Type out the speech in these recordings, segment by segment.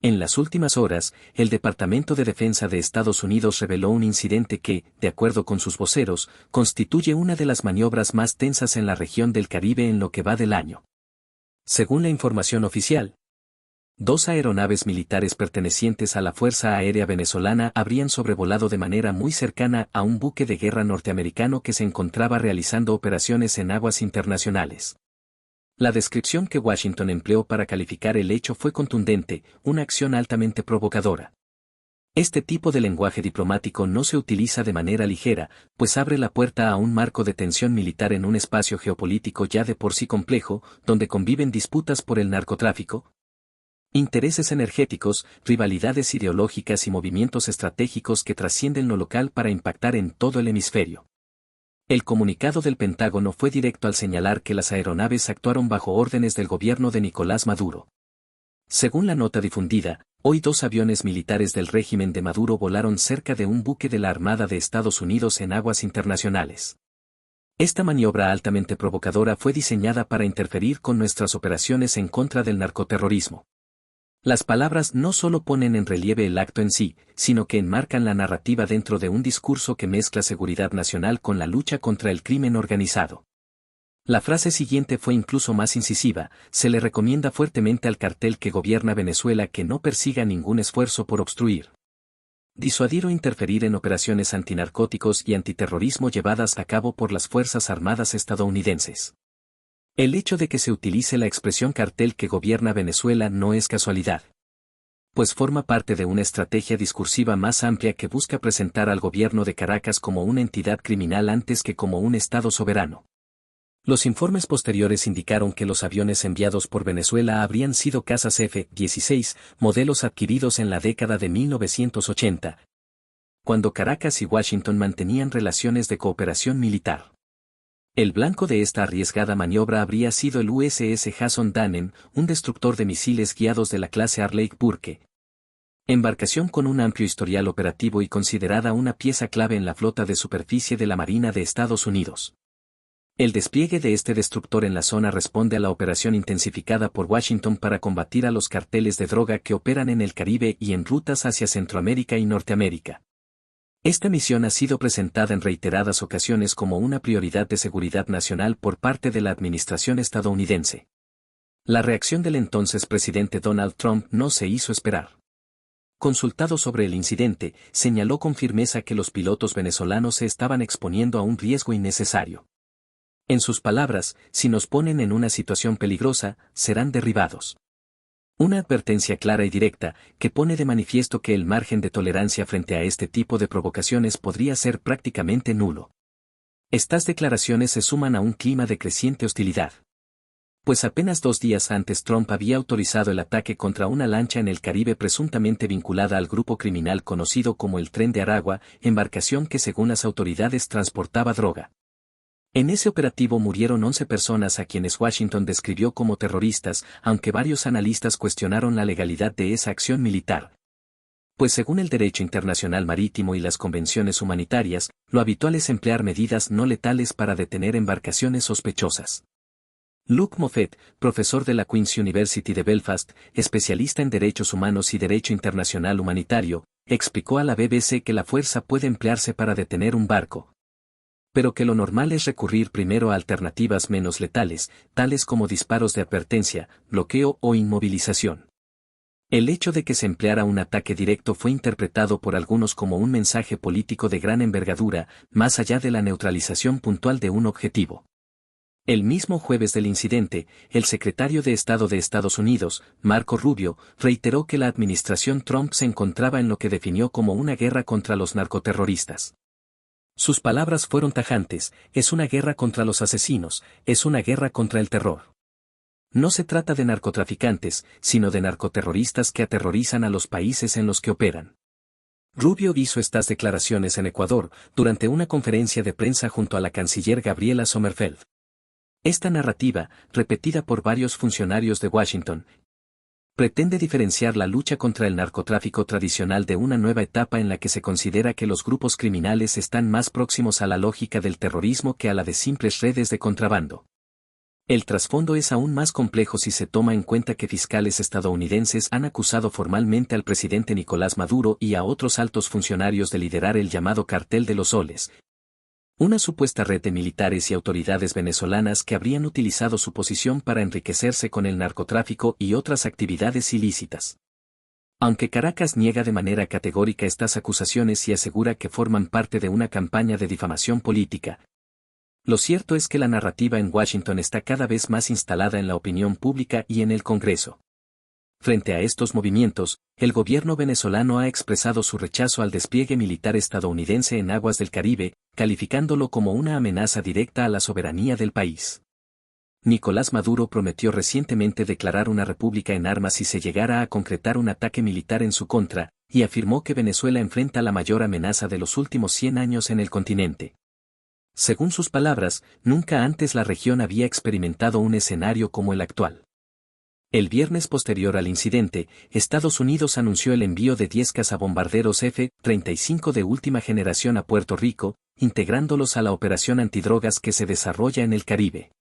En las últimas horas, el Departamento de Defensa de Estados Unidos reveló un incidente que, de acuerdo con sus voceros, constituye una de las maniobras más tensas en la región del Caribe en lo que va del año. Según la información oficial, 2 aeronaves militares pertenecientes a la Fuerza Aérea Venezolana habrían sobrevolado de manera muy cercana a un buque de guerra norteamericano que se encontraba realizando operaciones en aguas internacionales. La descripción que Washington empleó para calificar el hecho fue contundente, una acción altamente provocadora. Este tipo de lenguaje diplomático no se utiliza de manera ligera, pues abre la puerta a un marco de tensión militar en un espacio geopolítico ya de por sí complejo, donde conviven disputas por el narcotráfico, intereses energéticos, rivalidades ideológicas y movimientos estratégicos que trascienden lo local para impactar en todo el hemisferio. El comunicado del Pentágono fue directo al señalar que las aeronaves actuaron bajo órdenes del gobierno de Nicolás Maduro. Según la nota difundida, hoy 2 aviones militares del régimen de Maduro volaron cerca de un buque de la Armada de Estados Unidos en aguas internacionales. Esta maniobra altamente provocadora fue diseñada para interferir con nuestras operaciones en contra del narcoterrorismo. Las palabras no solo ponen en relieve el acto en sí, sino que enmarcan la narrativa dentro de un discurso que mezcla seguridad nacional con la lucha contra el crimen organizado. La frase siguiente fue incluso más incisiva: se le recomienda fuertemente al cartel que gobierna Venezuela que no persiga ningún esfuerzo por obstruir, disuadir o interferir en operaciones antinarcóticos y antiterrorismo llevadas a cabo por las Fuerzas Armadas estadounidenses. El hecho de que se utilice la expresión cartel que gobierna Venezuela no es casualidad, pues forma parte de una estrategia discursiva más amplia que busca presentar al gobierno de Caracas como una entidad criminal antes que como un Estado soberano. Los informes posteriores indicaron que los aviones enviados por Venezuela habrían sido cazas F-16, modelos adquiridos en la década de 1980, cuando Caracas y Washington mantenían relaciones de cooperación militar. El blanco de esta arriesgada maniobra habría sido el USS Jason Dannen, un destructor de misiles guiados de la clase Arleigh Burke, embarcación con un amplio historial operativo y considerada una pieza clave en la flota de superficie de la Marina de Estados Unidos. El despliegue de este destructor en la zona responde a la operación intensificada por Washington para combatir a los carteles de droga que operan en el Caribe y en rutas hacia Centroamérica y Norteamérica. Esta misión ha sido presentada en reiteradas ocasiones como una prioridad de seguridad nacional por parte de la administración estadounidense. La reacción del entonces presidente Donald Trump no se hizo esperar. Consultado sobre el incidente, señaló con firmeza que los pilotos venezolanos se estaban exponiendo a un riesgo innecesario. En sus palabras, si nos ponen en una situación peligrosa, serán derribados. Una advertencia clara y directa, que pone de manifiesto que el margen de tolerancia frente a este tipo de provocaciones podría ser prácticamente nulo. Estas declaraciones se suman a un clima de creciente hostilidad. Pues apenas 2 días antes Trump había autorizado el ataque contra una lancha en el Caribe presuntamente vinculada al grupo criminal conocido como el Tren de Aragua, embarcación que según las autoridades transportaba droga. En ese operativo murieron 11 personas a quienes Washington describió como terroristas, aunque varios analistas cuestionaron la legalidad de esa acción militar. Pues según el derecho internacional marítimo y las convenciones humanitarias, lo habitual es emplear medidas no letales para detener embarcaciones sospechosas. Luke Moffett, profesor de la Queen's University de Belfast, especialista en derechos humanos y derecho internacional humanitario, explicó a la BBC que la fuerza puede emplearse para detener un barco, pero que lo normal es recurrir primero a alternativas menos letales, tales como disparos de advertencia, bloqueo o inmovilización. El hecho de que se empleara un ataque directo fue interpretado por algunos como un mensaje político de gran envergadura, más allá de la neutralización puntual de un objetivo. El mismo jueves del incidente, el secretario de Estado de Estados Unidos, Marco Rubio, reiteró que la administración Trump se encontraba en lo que definió como una guerra contra los narcoterroristas. Sus palabras fueron tajantes: es una guerra contra los asesinos, es una guerra contra el terror. No se trata de narcotraficantes, sino de narcoterroristas que aterrorizan a los países en los que operan. Rubio hizo estas declaraciones en Ecuador, durante una conferencia de prensa junto a la canciller Gabriela Sommerfeld. Esta narrativa, repetida por varios funcionarios de Washington, pretende diferenciar la lucha contra el narcotráfico tradicional de una nueva etapa en la que se considera que los grupos criminales están más próximos a la lógica del terrorismo que a la de simples redes de contrabando. El trasfondo es aún más complejo si se toma en cuenta que fiscales estadounidenses han acusado formalmente al presidente Nicolás Maduro y a otros altos funcionarios de liderar el llamado Cartel de los Soles, una supuesta red de militares y autoridades venezolanas que habrían utilizado su posición para enriquecerse con el narcotráfico y otras actividades ilícitas. Aunque Caracas niega de manera categórica estas acusaciones y asegura que forman parte de una campaña de difamación política, lo cierto es que la narrativa en Washington está cada vez más instalada en la opinión pública y en el Congreso. Frente a estos movimientos, el gobierno venezolano ha expresado su rechazo al despliegue militar estadounidense en aguas del Caribe, calificándolo como una amenaza directa a la soberanía del país. Nicolás Maduro prometió recientemente declarar una república en armas si se llegara a concretar un ataque militar en su contra, y afirmó que Venezuela enfrenta la mayor amenaza de los últimos 100 años en el continente. Según sus palabras, nunca antes la región había experimentado un escenario como el actual. El viernes posterior al incidente, Estados Unidos anunció el envío de 10 cazabombarderos F-35 de última generación a Puerto Rico, integrándolos a la operación antidrogas que se desarrolla en el Caribe.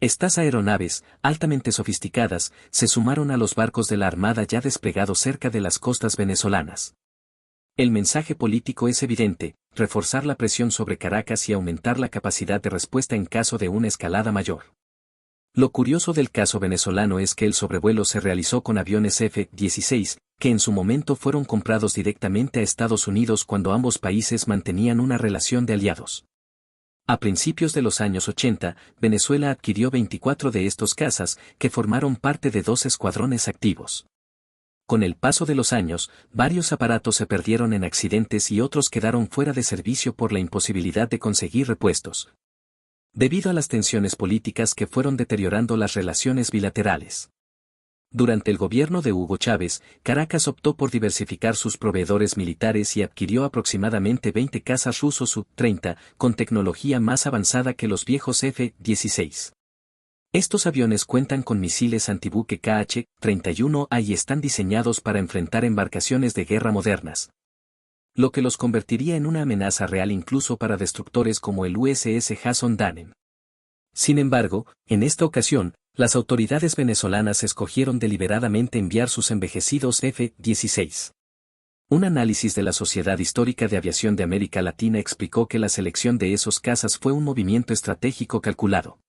Estas aeronaves, altamente sofisticadas, se sumaron a los barcos de la Armada ya desplegados cerca de las costas venezolanas. El mensaje político es evidente: reforzar la presión sobre Caracas y aumentar la capacidad de respuesta en caso de una escalada mayor. Lo curioso del caso venezolano es que el sobrevuelo se realizó con aviones F-16, que en su momento fueron comprados directamente a Estados Unidos cuando ambos países mantenían una relación de aliados. A principios de los años 80, Venezuela adquirió 24 de estos cazas, que formaron parte de 2 escuadrones activos. Con el paso de los años, varios aparatos se perdieron en accidentes y otros quedaron fuera de servicio por la imposibilidad de conseguir repuestos, debido a las tensiones políticas que fueron deteriorando las relaciones bilaterales. Durante el gobierno de Hugo Chávez, Caracas optó por diversificar sus proveedores militares y adquirió aproximadamente 20 cazas rusos Su-30, con tecnología más avanzada que los viejos F-16. Estos aviones cuentan con misiles antibuque KH-31A y están diseñados para enfrentar embarcaciones de guerra modernas, lo que los convertiría en una amenaza real incluso para destructores como el USS Jason Danem. Sin embargo, en esta ocasión, las autoridades venezolanas escogieron deliberadamente enviar sus envejecidos F-16. Un análisis de la Sociedad Histórica de Aviación de América Latina explicó que la selección de esos cazas fue un movimiento estratégico calculado.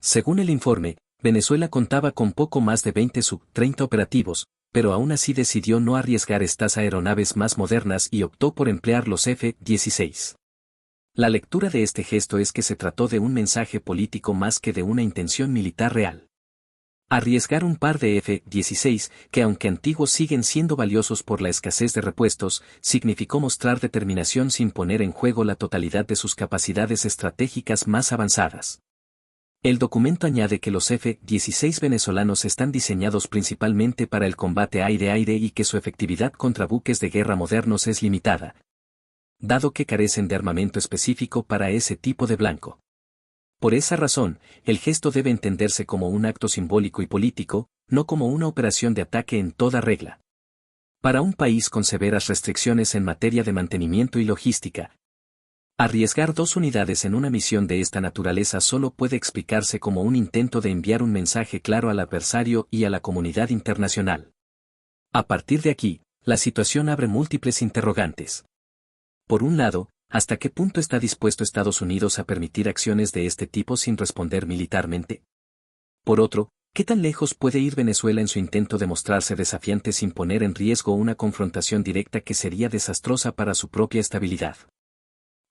Según el informe, Venezuela contaba con poco más de 20 Su-30 operativos, pero aún así decidió no arriesgar estas aeronaves más modernas y optó por emplear los F-16. La lectura de este gesto es que se trató de un mensaje político más que de una intención militar real. Arriesgar un par de F-16, que aunque antiguos siguen siendo valiosos por la escasez de repuestos, significó mostrar determinación sin poner en juego la totalidad de sus capacidades estratégicas más avanzadas. El documento añade que los F-16 venezolanos están diseñados principalmente para el combate aire-aire y que su efectividad contra buques de guerra modernos es limitada, dado que carecen de armamento específico para ese tipo de blanco. Por esa razón, el gesto debe entenderse como un acto simbólico y político, no como una operación de ataque en toda regla. Para un país con severas restricciones en materia de mantenimiento y logística, arriesgar 2 unidades en una misión de esta naturaleza solo puede explicarse como un intento de enviar un mensaje claro al adversario y a la comunidad internacional. A partir de aquí, la situación abre múltiples interrogantes. Por un lado, ¿hasta qué punto está dispuesto Estados Unidos a permitir acciones de este tipo sin responder militarmente? Por otro, ¿qué tan lejos puede ir Venezuela en su intento de mostrarse desafiante sin poner en riesgo una confrontación directa que sería desastrosa para su propia estabilidad?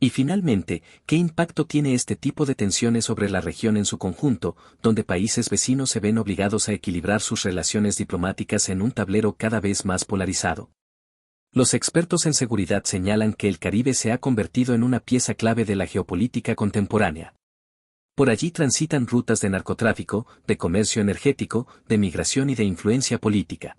Y finalmente, ¿qué impacto tiene este tipo de tensiones sobre la región en su conjunto, donde países vecinos se ven obligados a equilibrar sus relaciones diplomáticas en un tablero cada vez más polarizado? Los expertos en seguridad señalan que el Caribe se ha convertido en una pieza clave de la geopolítica contemporánea. Por allí transitan rutas de narcotráfico, de comercio energético, de migración y de influencia política.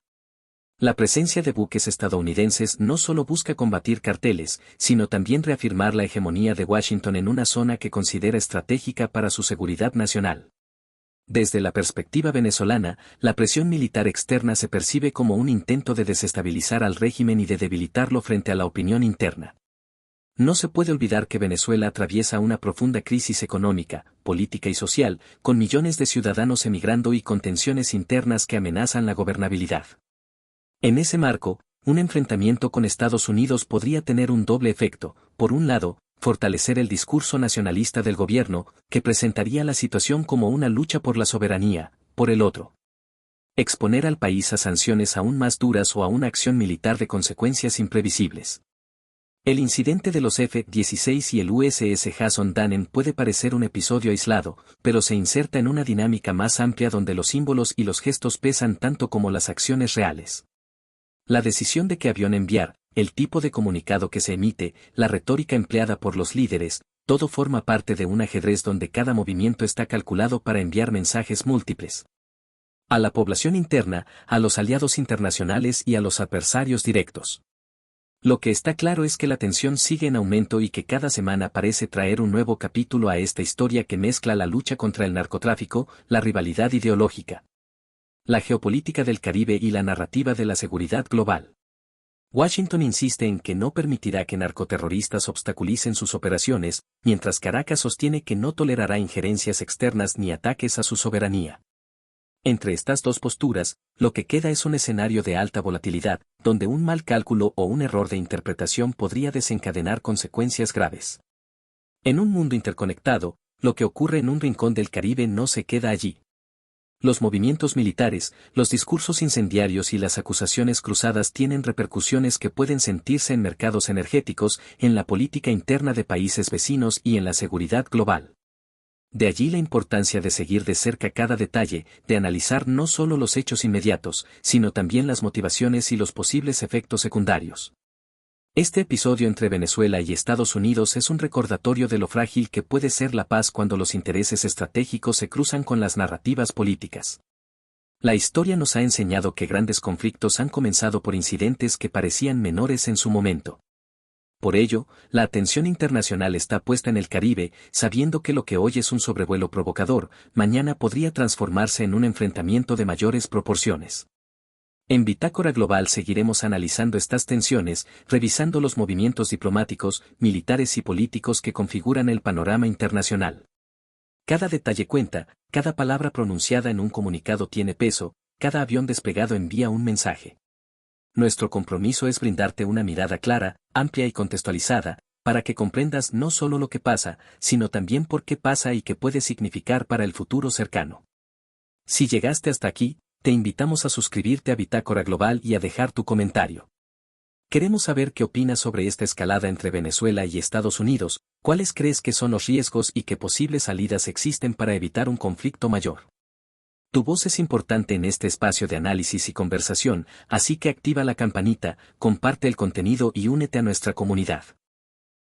La presencia de buques estadounidenses no solo busca combatir carteles, sino también reafirmar la hegemonía de Washington en una zona que considera estratégica para su seguridad nacional. Desde la perspectiva venezolana, la presión militar externa se percibe como un intento de desestabilizar al régimen y de debilitarlo frente a la opinión interna. No se puede olvidar que Venezuela atraviesa una profunda crisis económica, política y social, con millones de ciudadanos emigrando y con tensiones internas que amenazan la gobernabilidad. En ese marco, un enfrentamiento con Estados Unidos podría tener un doble efecto: por un lado, fortalecer el discurso nacionalista del gobierno, que presentaría la situación como una lucha por la soberanía; por el otro, exponer al país a sanciones aún más duras o a una acción militar de consecuencias imprevisibles. El incidente de los F-16 y el USS Jason Dannen puede parecer un episodio aislado, pero se inserta en una dinámica más amplia donde los símbolos y los gestos pesan tanto como las acciones reales. La decisión de qué avión enviar, el tipo de comunicado que se emite, la retórica empleada por los líderes, todo forma parte de un ajedrez donde cada movimiento está calculado para enviar mensajes múltiples. A la población interna, a los aliados internacionales y a los adversarios directos. Lo que está claro es que la tensión sigue en aumento y que cada semana parece traer un nuevo capítulo a esta historia que mezcla la lucha contra el narcotráfico, la rivalidad ideológica, la geopolítica del Caribe y la narrativa de la seguridad global. Washington insiste en que no permitirá que narcoterroristas obstaculicen sus operaciones, mientras Caracas sostiene que no tolerará injerencias externas ni ataques a su soberanía. Entre estas dos posturas, lo que queda es un escenario de alta volatilidad, donde un mal cálculo o un error de interpretación podría desencadenar consecuencias graves. En un mundo interconectado, lo que ocurre en un rincón del Caribe no se queda allí. Los movimientos militares, los discursos incendiarios y las acusaciones cruzadas tienen repercusiones que pueden sentirse en mercados energéticos, en la política interna de países vecinos y en la seguridad global. De allí la importancia de seguir de cerca cada detalle, de analizar no solo los hechos inmediatos, sino también las motivaciones y los posibles efectos secundarios. Este episodio entre Venezuela y Estados Unidos es un recordatorio de lo frágil que puede ser la paz cuando los intereses estratégicos se cruzan con las narrativas políticas. La historia nos ha enseñado que grandes conflictos han comenzado por incidentes que parecían menores en su momento. Por ello, la atención internacional está puesta en el Caribe, sabiendo que lo que hoy es un sobrevuelo provocador, mañana podría transformarse en un enfrentamiento de mayores proporciones. En Bitácora Global seguiremos analizando estas tensiones, revisando los movimientos diplomáticos, militares y políticos que configuran el panorama internacional. Cada detalle cuenta, cada palabra pronunciada en un comunicado tiene peso, cada avión desplegado envía un mensaje. Nuestro compromiso es brindarte una mirada clara, amplia y contextualizada, para que comprendas no solo lo que pasa, sino también por qué pasa y qué puede significar para el futuro cercano. Si llegaste hasta aquí, te invitamos a suscribirte a Bitácora Global y a dejar tu comentario. Queremos saber qué opinas sobre esta escalada entre Venezuela y Estados Unidos, cuáles crees que son los riesgos y qué posibles salidas existen para evitar un conflicto mayor. Tu voz es importante en este espacio de análisis y conversación, así que activa la campanita, comparte el contenido y únete a nuestra comunidad.